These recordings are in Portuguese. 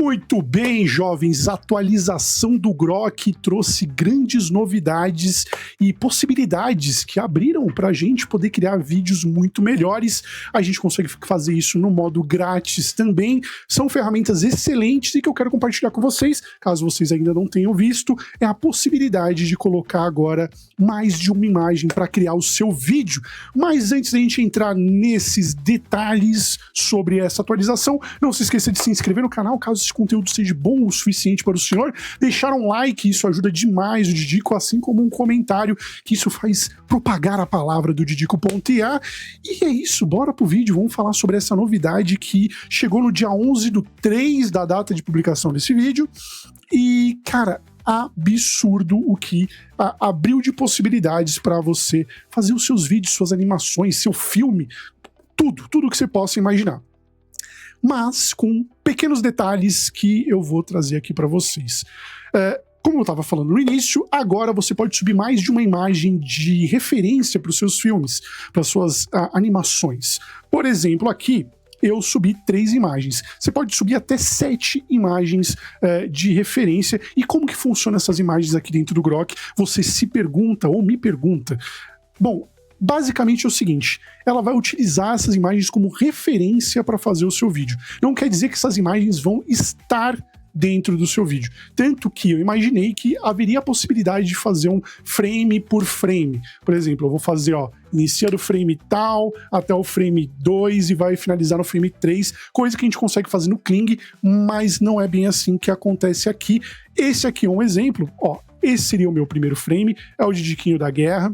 Muito bem, jovens, a atualização do Grok trouxe grandes novidades e possibilidades que abriram para a gente poder criar vídeos muito melhores. A gente consegue fazer isso no modo grátis também. São ferramentas excelentes e que eu quero compartilhar com vocês, caso vocês ainda não tenham visto, é a possibilidade de colocar agora mais de uma imagem para criar o seu vídeo. Mas antes da gente entrar nesses detalhes sobre essa atualização, não se esqueça de se inscrever no canal, caso esse conteúdo seja bom o suficiente para o senhor, deixar um like, isso ajuda demais o Didico, assim como um comentário, que isso faz propagar a palavra do Didico.ia. E é isso, bora pro vídeo, vamos falar sobre essa novidade que chegou no dia 11/3 da data de publicação desse vídeo. E, cara, absurdo o que abriu de possibilidades para você fazer os seus vídeos, suas animações, seu filme, tudo que você possa imaginar. Mas com pequenos detalhes que eu vou trazer aqui para vocês. Como eu estava falando no início, agora você pode subir mais de uma imagem de referência para os seus filmes, para suas animações. Por exemplo, aqui eu subi 3 imagens. Você pode subir até 7 imagens de referência. E como que funcionam essas imagens aqui dentro do Grok? Você se pergunta ou me pergunta. Bom, basicamente é o seguinte, ela vai utilizar essas imagens como referência para fazer o seu vídeo. Não quer dizer que essas imagens vão estar dentro do seu vídeo. Tanto que eu imaginei que haveria a possibilidade de fazer um frame por frame. Por exemplo, eu vou fazer, inicia do frame tal até o frame 2 e vai finalizar no frame 3, coisa que a gente consegue fazer no Kling, mas não é bem assim que acontece aqui. Esse aqui é um exemplo, esse seria o meu primeiro frame, é o Didiquinho da guerra.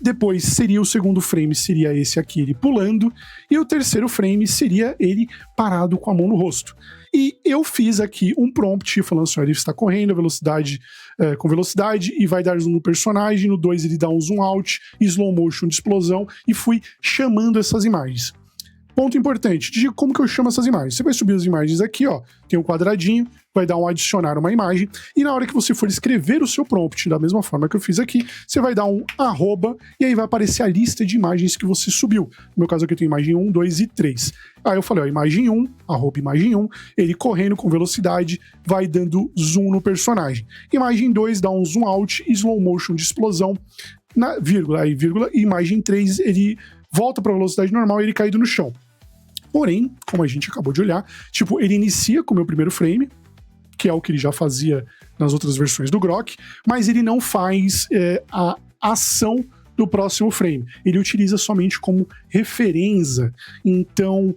Depois seria o segundo frame, seria esse aqui, ele pulando, e o terceiro frame seria ele parado com a mão no rosto. E eu fiz aqui um prompt falando assim, ele está correndo com velocidade e vai dar zoom no personagem, no 2 ele dá um zoom out, slow motion de explosão, e fui chamando essas imagens. Ponto importante, como que eu chamo essas imagens? Você vai subir as imagens aqui, tem um quadradinho, vai dar um adicionar uma imagem, e na hora que você for escrever o seu prompt, da mesma forma que eu fiz aqui, você vai dar um arroba, e aí vai aparecer a lista de imagens que você subiu. No meu caso aqui eu tenho imagem 1, 2 e 3. Aí eu falei, imagem 1, arroba imagem 1, ele correndo com velocidade, vai dando zoom no personagem. Imagem 2 dá um zoom out, slow motion de explosão, na vírgula, e imagem 3 ele volta para a velocidade normal e ele caído no chão. Porém, como a gente acabou de olhar, ele inicia com o meu primeiro frame, que é o que ele já fazia nas outras versões do Grok, mas ele não faz a ação do próximo frame. Ele utiliza somente como referência. Então,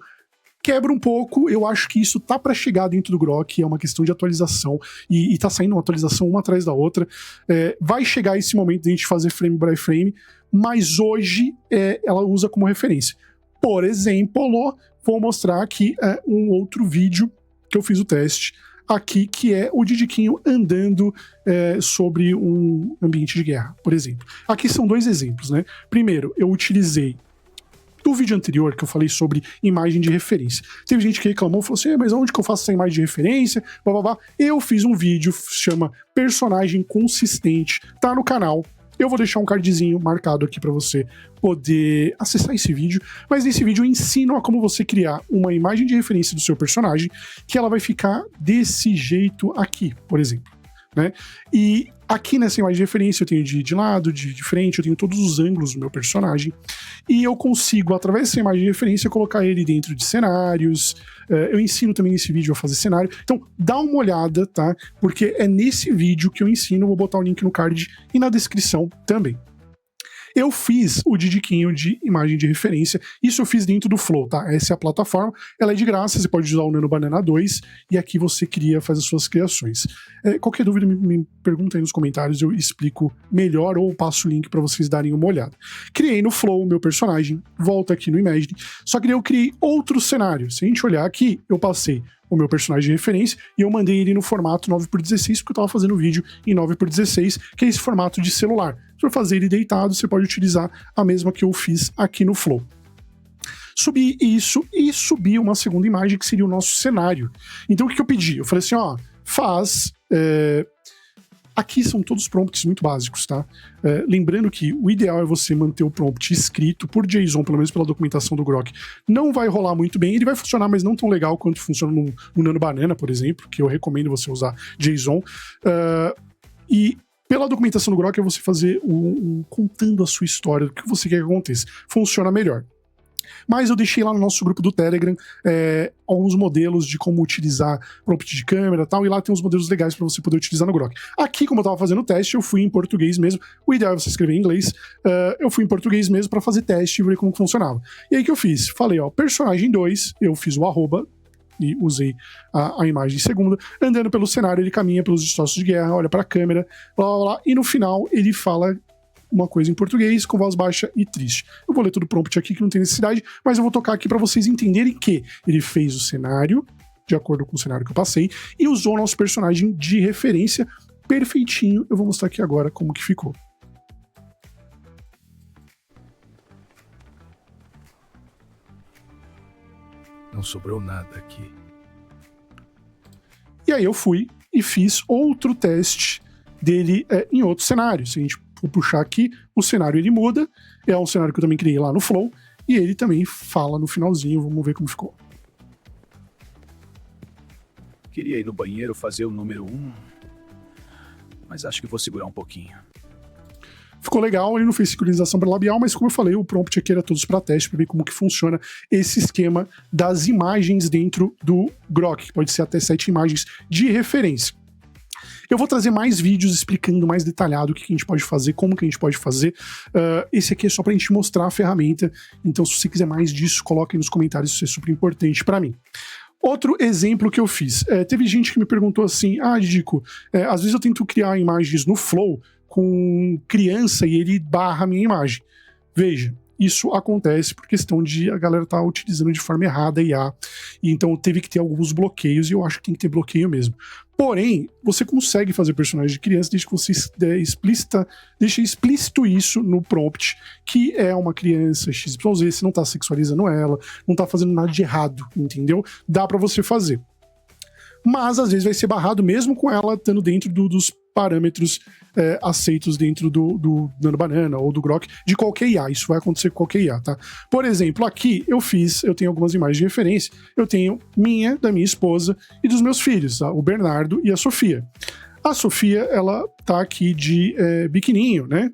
quebra um pouco, eu acho que isso tá para chegar dentro do Grok, é uma questão de atualização, e tá saindo uma atualização uma atrás da outra. Vai chegar esse momento de a gente fazer frame by frame, mas hoje ela usa como referência. Por exemplo, vou mostrar aqui um outro vídeo que eu fiz o teste aqui, que é o Didiquinho andando sobre um ambiente de guerra, por exemplo. Aqui são 2 exemplos, né? Primeiro, eu utilizei do vídeo anterior que eu falei sobre imagem de referência. Teve gente que reclamou, falou assim, mas onde que eu faço essa imagem de referência? Blá, blá, blá. Eu fiz um vídeo, chama Personagem Consistente, tá no canal. Eu vou deixar um cardzinho marcado aqui para você poder acessar esse vídeo, mas nesse vídeo eu ensino a como você criar uma imagem de referência do seu personagem, que ela vai ficar desse jeito aqui, por exemplo, né? E aqui nessa imagem de referência eu tenho de lado, de frente, eu tenho todos os ângulos do meu personagem, e eu consigo, através dessa imagem de referência, colocar ele dentro de cenários. Eu ensino também nesse vídeo a fazer cenário, então dá uma olhada, tá? Porque é nesse vídeo que eu ensino, vou botar o link no card e na descrição também. Eu fiz o Didiquinho de imagem de referência, isso eu fiz dentro do Flow, tá? Essa é a plataforma, ela é de graça, você pode usar o Nano Banana 2, e aqui você faz as suas criações. Qualquer dúvida me pergunta aí nos comentários, eu explico melhor ou passo o link para vocês darem uma olhada. Criei no Flow o meu personagem, volta aqui no Imagine, só que daí eu criei outro cenário. Se a gente olhar aqui, eu passei o meu personagem de referência e eu mandei ele no formato 9x16, porque eu estava fazendo vídeo em 9x16, que é esse formato de celular. Se for fazer ele deitado, você pode utilizar a mesma que eu fiz aqui no Flow. Subi isso e subi uma segunda imagem, que seria o nosso cenário. Então o que eu pedi? Eu falei assim, faz Aqui são todos prompts muito básicos, tá? Lembrando que o ideal é você manter o prompt escrito por JSON, pelo menos pela documentação do Grok. Não vai rolar muito bem, ele vai funcionar, mas não tão legal quanto funciona no Nano Banana, por exemplo, que eu recomendo você usar JSON. E pela documentação do Grok é você fazer contando a sua história, do que você quer que aconteça. Funciona melhor. Mas eu deixei lá no nosso grupo do Telegram alguns modelos de como utilizar prompt de câmera e tal, e lá tem uns modelos legais para você poder utilizar no Grok. Aqui, como eu tava fazendo o teste, eu fui em português mesmo. O ideal é você escrever em inglês. Eu fui em português mesmo para fazer teste e ver como funcionava. E aí que eu fiz? Falei, ó, personagem 2, eu fiz o arroba, e usei a imagem segunda. Andando pelo cenário, ele caminha pelos destroços de guerra, olha pra câmera, blá, blá, blá, e no final ele fala uma coisa em português, com voz baixa e triste. Eu vou ler todo o prompt aqui, que não tem necessidade, mas eu vou tocar aqui para vocês entenderem que ele fez o cenário, de acordo com o cenário que eu passei, e usou o nosso personagem de referência perfeitinho. Eu vou mostrar aqui agora como que ficou. Não sobrou nada aqui. E aí eu fui e fiz outro teste dele em outro cenário. Se a gente for puxar aqui, o cenário ele muda. É um cenário que eu também criei lá no Flow. E ele também fala no finalzinho. Vamos ver como ficou. Queria ir no banheiro fazer o número 1, mas acho que vou segurar um pouquinho. Ficou legal, ele não fez sincronização para labial, mas como eu falei, o prompt aqui era todos para teste, para ver como que funciona esse esquema das imagens dentro do Grok, que pode ser até 7 imagens de referência. Eu vou trazer mais vídeos explicando mais detalhado o que a gente pode fazer, como que a gente pode fazer. Esse aqui é só pra gente mostrar a ferramenta, então se você quiser mais disso, coloque aí nos comentários, isso é super importante para mim. Outro exemplo que eu fiz, teve gente que me perguntou assim, Didico, às vezes eu tento criar imagens no Flow com criança e ele barra a minha imagem. Veja, isso acontece por questão de a galera tá utilizando de forma errada a IA, e então teve que ter alguns bloqueios, e eu acho que tem que ter bloqueio mesmo. Porém, você consegue fazer personagem de criança desde que você deixe explícito isso no prompt, que é uma criança XYZ, você não tá sexualizando ela, não tá fazendo nada de errado, entendeu? Dá pra você fazer. Mas às vezes vai ser barrado mesmo com ela estando dentro dos parâmetros aceitos dentro do Nano Banana ou do Grok, de qualquer IA. Isso vai acontecer com qualquer IA, tá? Por exemplo, aqui eu tenho algumas imagens de referência, eu tenho da minha esposa e dos meus filhos, tá? O Bernardo e a Sofia. A Sofia, ela tá aqui de biquininho, né?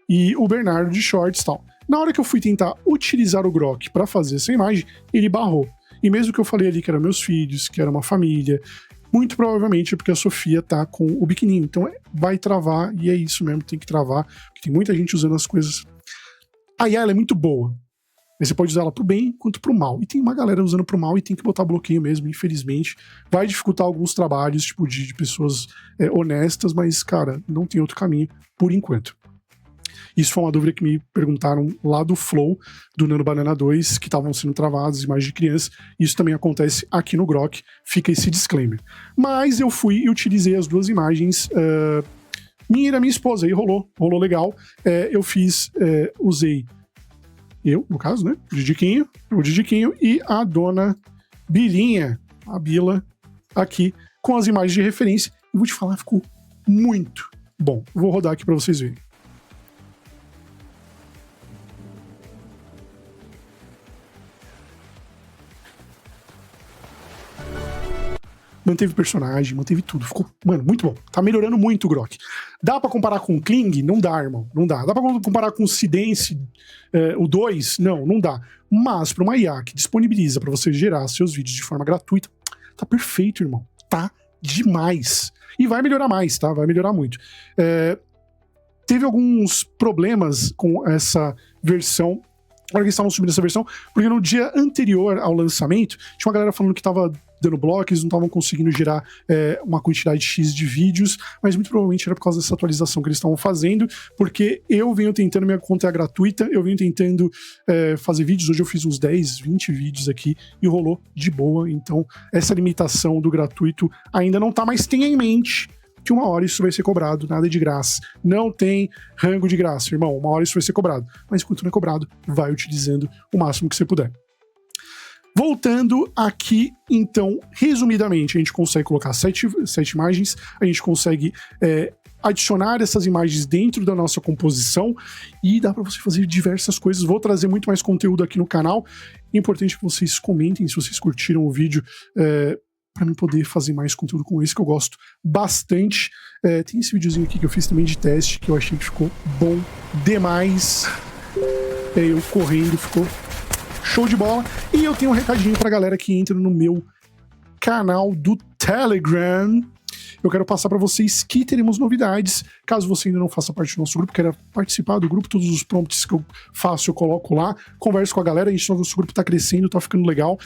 E o Bernardo de shorts e tal. Na hora que eu fui tentar utilizar o Grok para fazer essa imagem, ele barrou. E mesmo que eu falei ali que eram meus filhos, que era uma família, muito provavelmente é porque a Sofia tá com o biquininho. Então vai travar, e é isso mesmo, tem que travar, porque tem muita gente usando as coisas. A IA ela é muito boa, mas você pode usar ela pro bem quanto pro mal. E tem uma galera usando pro mal e tem que botar bloqueio mesmo, infelizmente. Vai dificultar alguns trabalhos, tipo, de pessoas honestas, mas, cara, não tem outro caminho por enquanto. Isso foi uma dúvida que me perguntaram lá do Flow, do Nano Banana 2, que estavam sendo travadas imagens de criança. Isso também acontece aqui no Grok, fica esse disclaimer. Mas eu fui e utilizei as duas imagens, minha e da minha esposa, e rolou legal. Eu usei eu, no caso, né, o Didiquinho e a dona Bilinha, a Bila, aqui, com as imagens de referência. E vou te falar, ficou muito bom. Vou rodar aqui para vocês verem. Manteve personagem, manteve tudo. Ficou, mano, muito bom. Tá melhorando muito o Grok. Dá pra comparar com o Kling? Não dá, irmão. Não dá. Dá pra comparar com o Sidence, o 2? Não dá. Mas pra uma IA que disponibiliza pra você gerar seus vídeos de forma gratuita, tá perfeito, irmão. Tá demais. E vai melhorar mais, tá? Vai melhorar muito. Teve alguns problemas com essa versão, na hora que eles estavam subindo essa versão, porque no dia anterior ao lançamento, tinha uma galera falando que tava dando bloco, eles não estavam conseguindo gerar uma quantidade X de vídeos, mas muito provavelmente era por causa dessa atualização que eles estavam fazendo, porque eu venho tentando, minha conta é gratuita, eu venho tentando fazer vídeos, hoje eu fiz uns 10, 20 vídeos aqui e rolou de boa, então essa limitação do gratuito ainda não tá, mas tenha em mente que uma hora isso vai ser cobrado, nada de graça. Não tem rango de graça, irmão, uma hora isso vai ser cobrado, mas enquanto não é cobrado, vai utilizando o máximo que você puder. Voltando aqui, então, resumidamente, a gente consegue colocar sete imagens, a gente consegue adicionar essas imagens dentro da nossa composição e dá para você fazer diversas coisas. Vou trazer muito mais conteúdo aqui no canal. É importante que vocês comentem se vocês curtiram o vídeo, para mim poder fazer mais conteúdo como esse, que eu gosto bastante. Tem esse videozinho aqui que eu fiz também de teste, que eu achei que ficou bom demais. Eu correndo, ficou show de bola. E eu tenho um recadinho pra galera que entra no meu canal do Telegram. Eu quero passar para vocês que teremos novidades. Caso você ainda não faça parte do nosso grupo, queira participar do grupo, todos os prompts que eu faço eu coloco lá, converso com a galera, nosso grupo tá crescendo, tá ficando legal.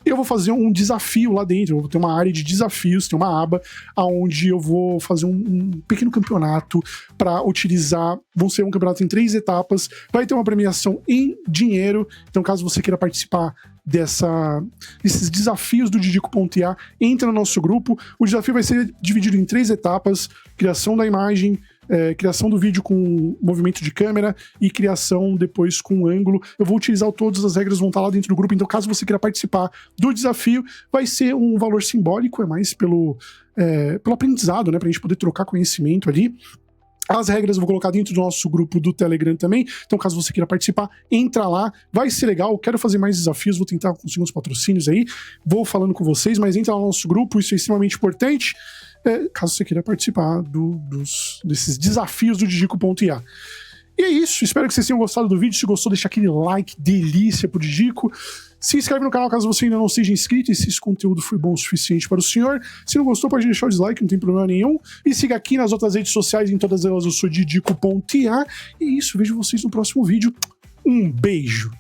Eu vou fazer um desafio lá dentro, eu vou ter uma área de desafios, tem uma aba onde eu vou fazer um pequeno campeonato para utilizar, vão ser um campeonato em 3 etapas, vai ter uma premiação em dinheiro, então caso você queira participar desses desafios do Didico.ia, entra no nosso grupo. O desafio vai ser dividido em 3 etapas: criação da imagem, criação do vídeo com movimento de câmera e criação depois com ângulo. Eu vou utilizar todas as regras, vão estar lá dentro do grupo, então caso você queira participar do desafio, vai ser um valor simbólico, é mais pelo aprendizado, né, pra gente poder trocar conhecimento ali. As regras eu vou colocar dentro do nosso grupo do Telegram também, então caso você queira participar, entra lá, vai ser legal, quero fazer mais desafios, vou tentar conseguir uns patrocínios aí, vou falando com vocês, mas entra lá no nosso grupo, isso é extremamente importante, caso você queira participar desses desafios do Didico.ia. E é isso, espero que vocês tenham gostado do vídeo. Se gostou, deixa aquele like delícia pro Didico. Se inscreve no canal caso você ainda não seja inscrito e se esse conteúdo foi bom o suficiente para o senhor. Se não gostou, pode deixar o dislike, não tem problema nenhum. E siga aqui nas outras redes sociais, em todas elas eu sou Didico.ia. E é isso, vejo vocês no próximo vídeo. Um beijo!